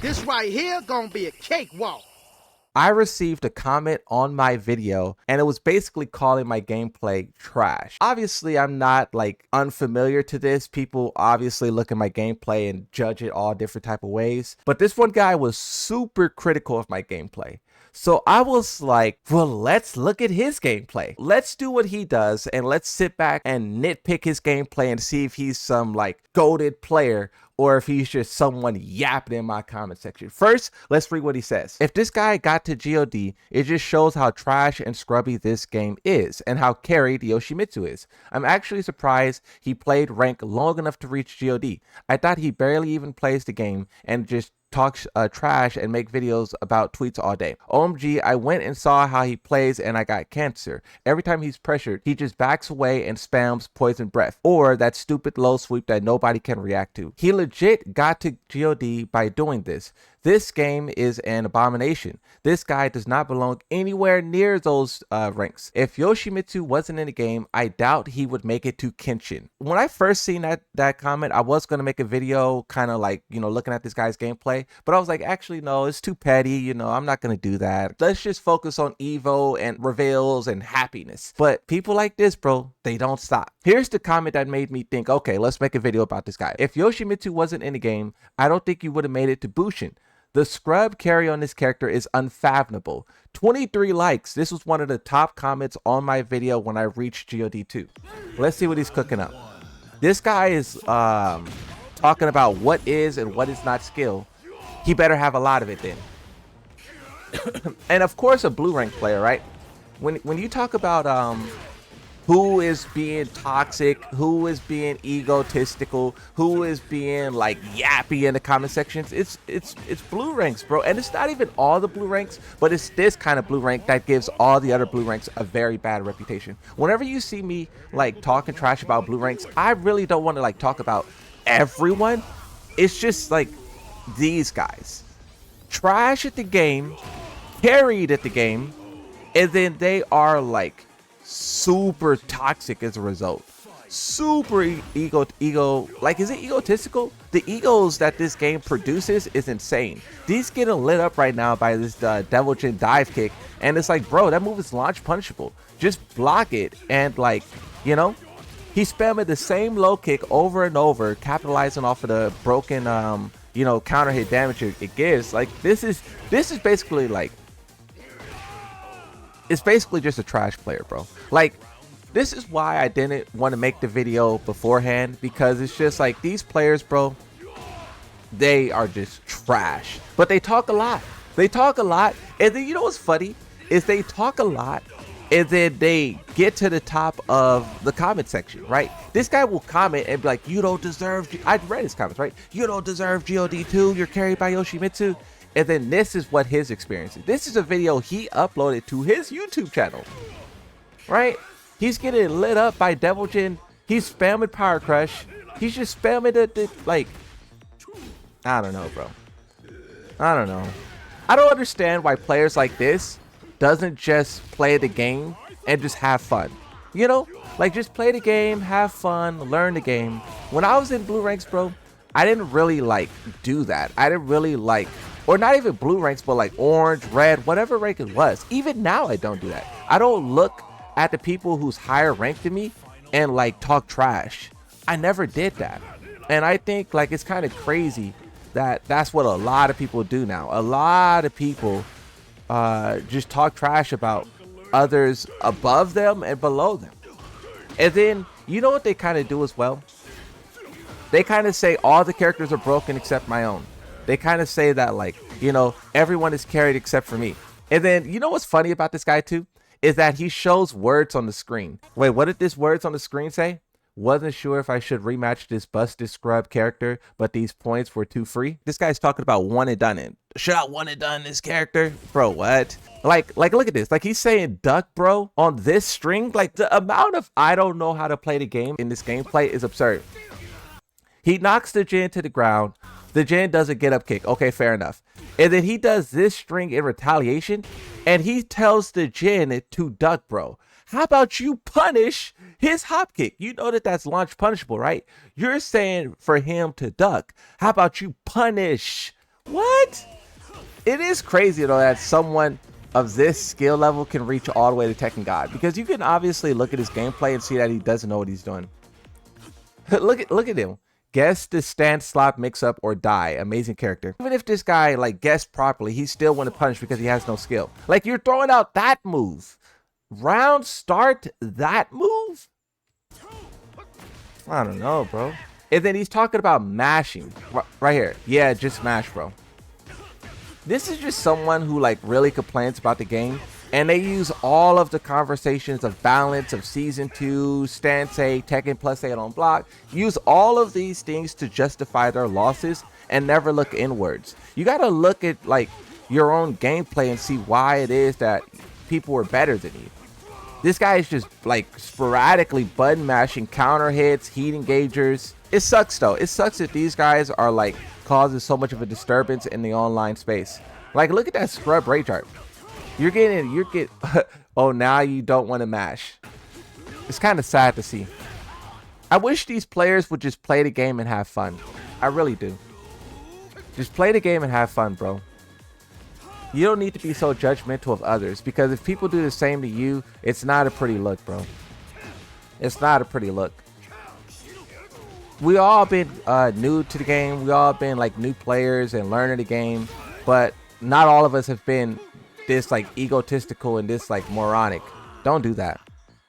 This right here gonna be a cakewalk. I received a comment on my video and it was basically calling my gameplay trash. Obviously, I'm not like unfamiliar to this. People obviously look at my gameplay and judge it all different type of ways. But this one guy was super critical of my gameplay. So I was like, well, let's look at his gameplay. Let's do what he does and let's sit back and nitpick his gameplay and see if he's some like goated player or if he's just someone yapping in my comment section. First, let's read what he says. If this guy got to GOD, it just shows how trash and scrubby this game is and how carried Yoshimitsu is. I'm actually surprised he played rank long enough to reach GOD. I thought he barely even plays the game and just talks trash and make videos about tweets all day. OMG, I went and saw how he plays and I got cancer. Every time he's pressured, he just backs away and spams poison breath or that stupid low sweep that nobody can react to. He legit got to GOD by doing this. This game is an abomination. This guy does not belong anywhere near those ranks. If Yoshimitsu wasn't in the game, I doubt he would make it to Kenshin. When I first seen that comment, I was going to make a video kind of like, looking at this guy's gameplay, but I was like, actually, no, it's too petty. I'm not going to do that. Let's just focus on Evo and reveals and happiness. But people like this, bro, they don't stop. Here's the comment that made me think, okay, let's make a video about this guy. If Yoshimitsu wasn't in the game, I don't think you would have made it to Bushin. The scrub carry on this character is unfathomable. 23 likes. This was one of the top comments on my video when I reached GOD2. Let's see what he's cooking up. This guy is talking about what is and what is not skill. He better have a lot of it then. And of course a blue rank player, right? When you talk about who is being toxic, who is being egotistical, who is being like yappy in the comment sections, it's blue ranks, bro. And it's not even all the blue ranks, but it's this kind of blue rank that gives all the other blue ranks a very bad reputation. Whenever you see me like talking trash about blue ranks, I really don't want to like talk about everyone. It's just like these guys trash at the game, carried at the game, and then they are like super toxic as a result. Super ego, like, is it egotistical? The egos that this game produces is insane. These getting lit up right now by this Devil Jin dive kick, and it's like, bro, that move is launch punishable. Just block it, and like, he's spamming the same low kick over and over, capitalizing off of the broken counter hit damage it gives. Like, this is basically like, it's basically just a trash player, bro. Like, this is why I didn't want to make the video beforehand, because it's just like these players, bro, they are just trash. But they talk a lot. They talk a lot. And then, what's funny is they talk a lot and then they get to the top of the comment section, right? This guy will comment and be like, you don't deserve, I read his comments, right? You don't deserve GOD2, you're carried by Yoshimitsu. And then this is what his experience is. This is a video he uploaded to his YouTube channel, right? He's getting lit up by Devil Jin. He's spamming Power Crush. He's just spamming the like, I don't know, bro. I don't know. I don't understand why players like this doesn't just play the game and just have fun. Like, just play the game, have fun, learn the game. When I was in blue ranks, bro, I didn't really like do that. I didn't really like, or not even blue ranks, but like orange, red, whatever rank it was. Even now, I don't do that. I don't look at the people who's higher ranked than me and like talk trash. I never did that. And I think like it's kind of crazy that that's what a lot of people do now. A lot of people just talk trash about others above them and below them. And then, what they kind of do as well? They kind of say all the characters are broken except my own. They kind of say that like, everyone is carried except for me. And then, what's funny about this guy too? Is that he shows words on the screen. Wait, what did this words on the screen say? Wasn't sure if I should rematch this busted scrub character, but these points were too free. This guy's talking about one and done it. Should I one and done this character? Bro, what? Like, look at this. Like, he's saying duck, bro, on this string. Like, the amount of I don't know how to play the game in this gameplay is absurd. He knocks the Jin to the ground. The Jin does a get up kick. Okay, fair enough. And then he does this string in retaliation, and he tells the Jin to duck, bro. How about you punish his hop kick? You know that that's launch punishable, right? You're saying for him to duck. How about you punish What? It is crazy though that someone of this skill level can reach all the way to Tekken God, because you can obviously look at his gameplay and see that he doesn't know what he's doing. look at him. Guess the stand slot mix up or die. Amazing character. Even if this guy like guessed properly, he still wouldn't punish because he has no skill. Like, you're throwing out that move. Round start that move? I don't know, bro. And then he's talking about mashing right here. Yeah, just mash, bro. This is just someone who like really complains about the game, and they use all of the conversations of balance of season 2, stance A, Tekken plus 8 on block, use all of these things to justify their losses and never look inwards. You got to look at like your own gameplay and see why it is that people were better than you. This guy is just like sporadically button mashing, counter hits, heat engagers. It sucks though. It sucks that these guys are like causing so much of a disturbance in the online space. Like, look at that scrub rage art. You're getting oh, now you don't want to mash. It's kind of sad to see. I wish these players would just play the game and have fun. I really do. Just play the game and have fun, bro. You don't need to be so judgmental of others, because if people do the same to you, it's not a pretty look, bro. It's not a pretty look. We all been new to the game. We all been like new players and learning the game, but not all of us have been this like egotistical and this like moronic. Don't do that.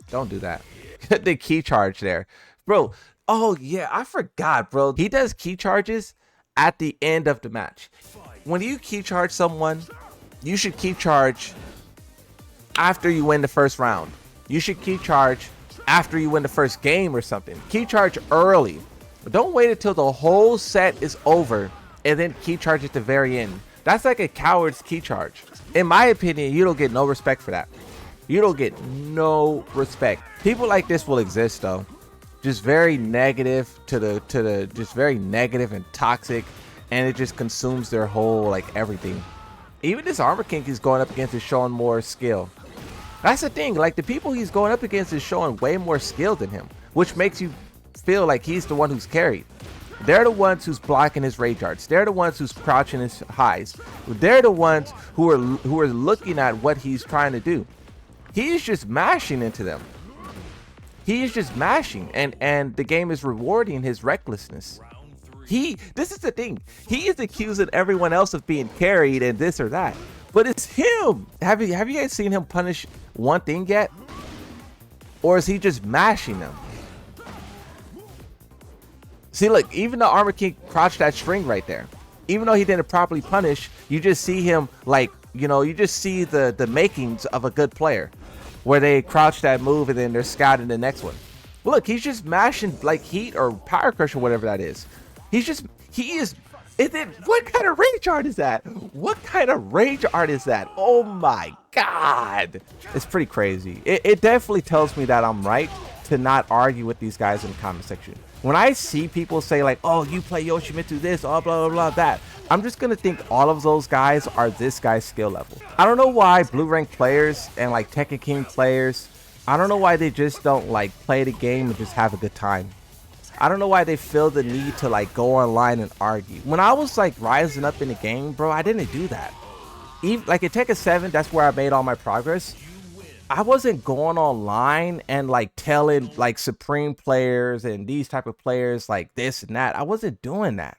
Don't do that. The key charge there, bro. Oh yeah, I forgot, bro. He does key charges at the end of the match. When you key charge someone, you should key charge after you win the first round. You should key charge after you win the first game or something. Key charge early. But don't wait until the whole set is over and then key charge at the very end. That's like a coward's key charge. In my opinion, you don't get no respect for that. You don't get no respect. People like this will exist though. Just very negative just very negative and toxic, and it just consumes their whole like everything. Even this Armor King he's going up against is showing more skill. That's the thing, like the people he's going up against is showing way more skill than him, which makes you feel like he's the one who's carried. They're the ones who's blocking his rage arts. They're the ones who's crouching his highs. They're the ones who are looking at what he's trying to do. He's just mashing into them. He's just mashing, and the game is rewarding his recklessness. This is the thing. He is accusing everyone else of being carried and this or that, but it's him. Have you guys seen him punish one thing yet? Or is he just mashing them? See, look, even the Armor King crouched that string right there. Even though he didn't properly punish, you just see him like, you know, you just see the makings of a good player, where they crouch that move and then they're scouting the next one. Look, he's just mashing like heat or power crush or whatever that is. He is. What kind of rage art is that? What kind of rage art is that? Oh my God. It's pretty crazy. It definitely tells me that I'm right to not argue with these guys in the comment section. When I see people say like, oh, you play Yoshimitsu this, oh, blah, blah, blah, that, I'm just going to think all of those guys are this guy's skill level. I don't know why blue rank players and like Tekken King players, I don't know why they just don't like play the game and just have a good time. I don't know why they feel the need to like go online and argue. When I was like rising up in the game, bro, I didn't do that. Even like at Tekken 7, that's where I made all my progress. I wasn't going online and like telling like Supreme players and these type of players like this and that. I wasn't doing that.